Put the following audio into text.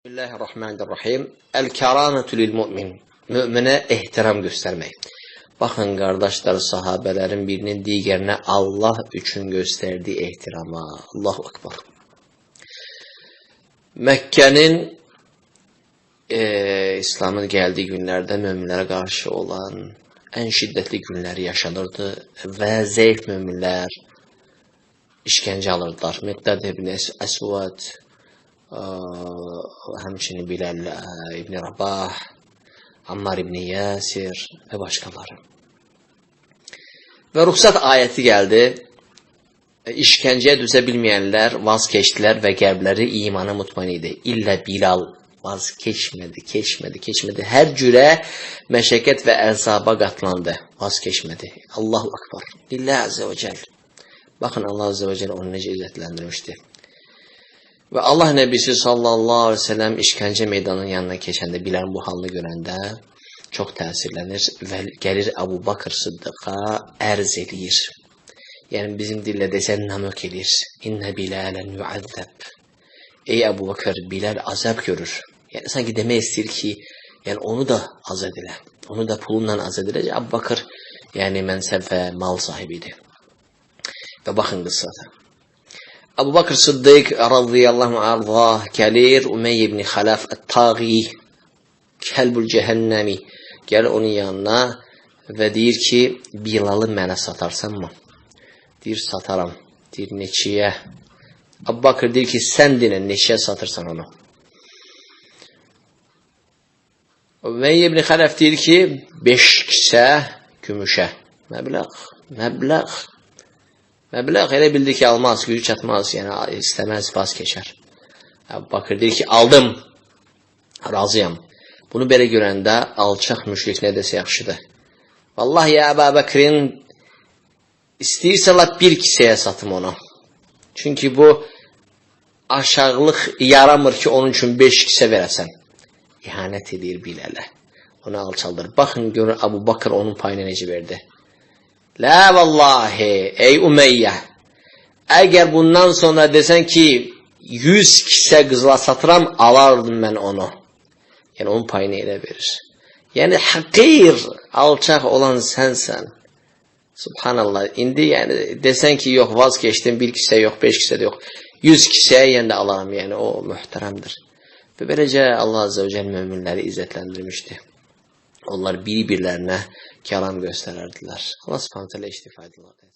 Bismillahirrahmanirrahim. El-kerametü lil-mu'min. Müminə ehtiram göstərmək. Baxın, qardaşlar, sahabələrin birinin digərinə Allah üçün göstərdiyi ehtirama. Allahu akbar. Məkkənin İslamın gəldiyi günlərdə müminlərə qarşı olan ən şiddətli günləri yaşanırdı və zəif müminlər işgəncə alırdılar. Miqdad ibn Əsvad, həmçinin Bilal ibn Rabah, Ammar ibn Yasir və başqaları. Və ruxsat ayəti gəldi. İşgəncəyə düzə bilməyənlər vaz keçdilər və qəlbləri imana mutmain idi. İllə Bilal vaz keçmədi. Hər cürə məşəqqət və əzaba qatlandı. Vaz keçmədi. Allahu akbar. İllə azə və cəl. Baxın, Allah azə və cəl onu necə izzətləndirmişdi. Və Allah Nəbisi sallallahu aleyhi ve sellem işgəncə meydanının yanına keçəndə, Bilal'in bu halını görəndə çox təsirlənir və gəlir Əbu Bakır Sıddıqa ərz edir. Yəni bizim dillə desən namök edir. İnnə Bilələn yuəzzəb. Ey Əbu Bakır, Bilal azab görür. Yəni sanki demək istəyir ki, yəni onu da azad elə. Onu da pulunla azad edəcək. Əbu Bakır yəni mənsəb və mal sahibidir. Və baxın qıssada. Əbu Bakır Sıddıq radiyallahu anh gəlir Ümeyyə ibn Xələf ət-Taği Kəlbül Cəhənnəmi gəlir onun yanına və deyir ki, Bilalı mənə satarsan mı? Deyir, sataram. Deyir, neçiyə? Əbu Bakır deyir ki, sən dinən neçiyə satırsan onu? Ümeyyə ibn Xələf deyir ki, 5 kisə gümüşə. Məbləğ elə bildi ki, almaz, gücü çatmaz, yəni istəməz, vaz keçər. Əbu Bakır deyir ki, aldım, razıyam. Bunu belə görəndə alçaq müşrik nə desə yaxşıdır. Vallahi ya Əbu Bakırın istəyirsələr bir kisəyə satım onu. Çünki bu aşağılıq yaramır ki, onun üçün 5 kisə verəsən. İhanət edir Bilalə. Onu alçaldır. Baxın, görün Əbu Bakır onun payına necə verdi. La vallahi, ey Ümeyyə, əgər bundan sonra desən ki, 100 kisə qızla satıram, alardım mən onu. Yəni, onun payını elə verir. Yəni, həqir, alçaq olan sənsən. Subhanallah, indi yəni, desən ki, yox, vaz keçdim, 1 kisə yox, 5 kisə yox, 100 kisəyə yəni də alaram, yəni, o möhtərəmdir. Və beləcə Allah Azze və Cəl müminləri izzətləndirmişdi. Onlar bir-birlərinə kəlam göstərərdilər. Allah subhanətələ iştifa edirlər.